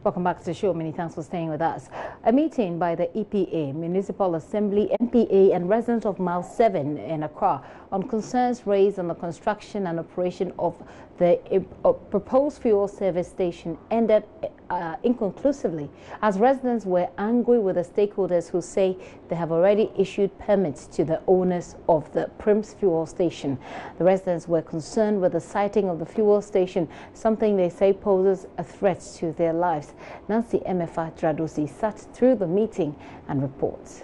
Welcome back to the show. Many thanks for staying with us. A meeting by the EPA, Municipal Assembly, MPA and residents of Mile 7 in Accra on concerns raised on the construction and operation of the proposed fuel service station ended inconclusively, as residents were angry with the stakeholders who say they have already issued permits to the owners of the Prims fuel station. The residents were concerned with the siting of the fuel station, something they say poses a threat to their lives. Nancy Emefa Dradosi sat through the meeting and reports.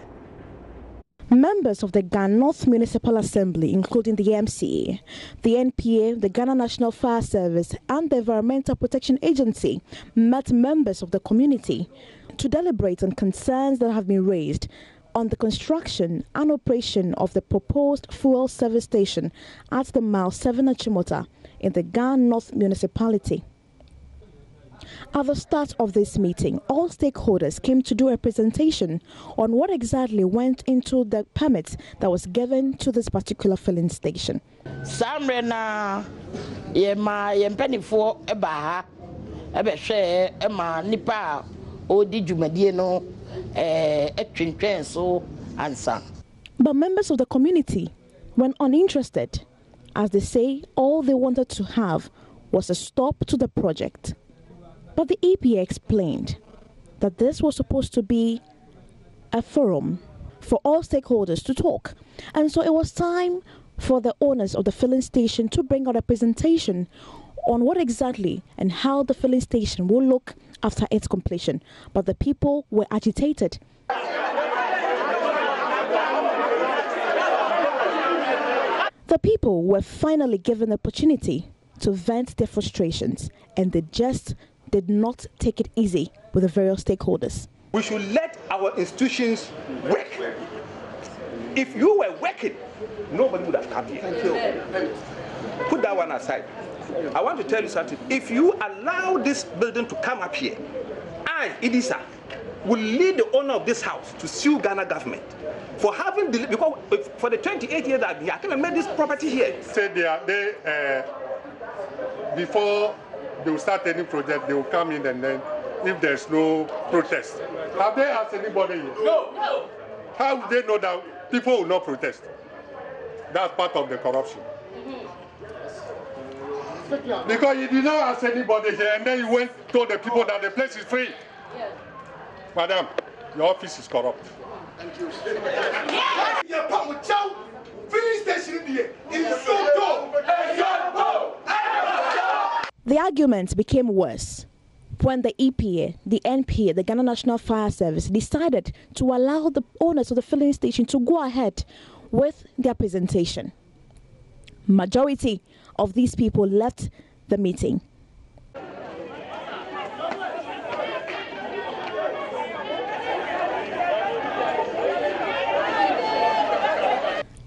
Members of the Ghana North Municipal Assembly, including the MCA, the NPA, the Ghana National Fire Service and the Environmental Protection Agency met members of the community to deliberate on concerns that have been raised on the construction and operation of the proposed fuel service station at the Mile 7 Achimota in the Ghana North Municipality. At the start of this meeting, all stakeholders came to do a presentation on what exactly went into the permit that was given to this particular filling station. Samrena yema yempenifo eba ebehwe ema nipa odi dwumadie no etwentwen so ansa. But members of the community were uninterested, as they say all they wanted to have was a stop to the project. But the EPA explained that this was supposed to be a forum for all stakeholders to talk. And so it was time for the owners of the filling station to bring out a presentation on what exactly and how the filling station will look after its completion. But the people were agitated. The people were finally given the opportunity to vent their frustrations, and they just did not take it easy with the various stakeholders. We should let our institutions work. If you were working, nobody would have come here. Thank you. Put that one aside. I want to tell you something. If you allow this building to come up here, I, Idisa, will lead the owner of this house to sue Ghana government for having because for the 28 years that I've been here, I came and made this property here. Said before they will start any project, they will come in, and then if there's no protest. Have they asked anybody here? No. How do they know that people will not protest? That's part of the corruption. Because you did not ask anybody here, and then you went told the people that the place is free. Yes. Madam, your office is corrupt. Thank you. The argument became worse when the EPA, the NPA, the Ghana National Fire Service decided to allow the owners of the filling station to go ahead with their presentation. Majority of these people left the meeting.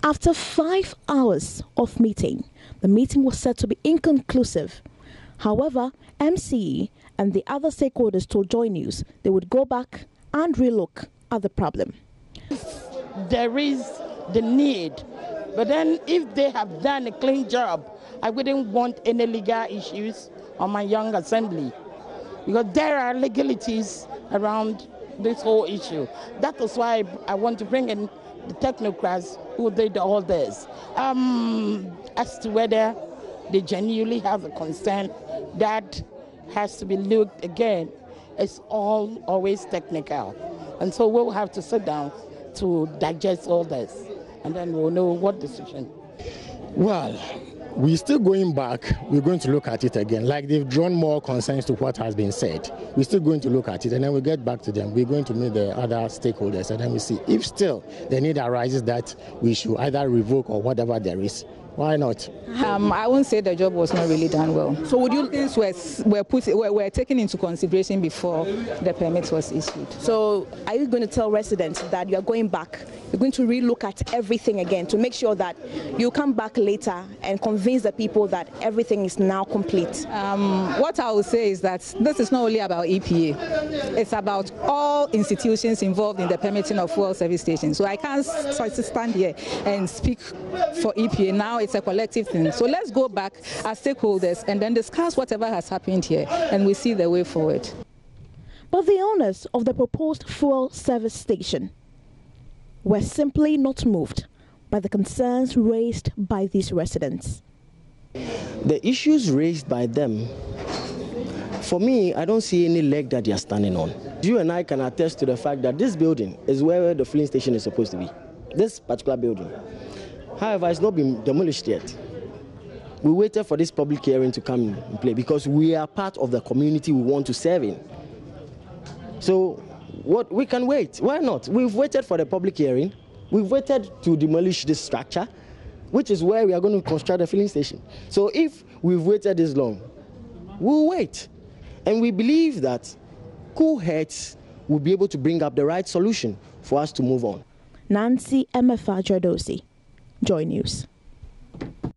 After 5 hours of meeting, the meeting was said to be inconclusive. However, MCE and the other stakeholders told JoyNews they would go back and relook at the problem. There is the need, but then if they have done a clean job, I wouldn't want any legal issues on my young assembly, because there are legalities around this whole issue. That is why I want to bring in the technocrats who did all this. As to whether they genuinely have a concern, that has to be looked again. It's always technical. And so we'll have to sit down to digest all this, and then we'll know what decision. Well, we're still going back. We're going to look at it again. Like they've drawn more concerns to what has been said. We're still going to look at it, and then we get back to them. We're going to meet the other stakeholders, and then we see if still the need arises that we should either revoke or whatever there is. Why not? I won't say the job was not really done well. So would you things were taken into consideration before the permit was issued? So are you going to tell residents that you're going back, you're going to relook at everything again to make sure that you come back later and convince the people that everything is now complete? What I will say is that this is not only about EPA, it's about all institutions involved in the permitting of fuel service stations. So I can't stand here and speak for EPA now. It's a collective thing. So let's go back as stakeholders and then discuss whatever has happened here, and we see the way forward. But the owners of the proposed fuel service station were simply not moved by the concerns raised by these residents. The issues raised by them, for me, I don't see any leg that they are standing on. You and I can attest to the fact that this building is where the filling station is supposed to be. This particular building. However, it's not been demolished yet. We waited for this public hearing to come in play because we are part of the community we want to serve in. So what we can wait. Why not? We've waited for the public hearing. We've waited to demolish this structure, which is where we are going to construct a filling station. So if we've waited this long, we'll wait. And we believe that cool heads will be able to bring up the right solution for us to move on. Nancy MFA Jodosi, Joy News.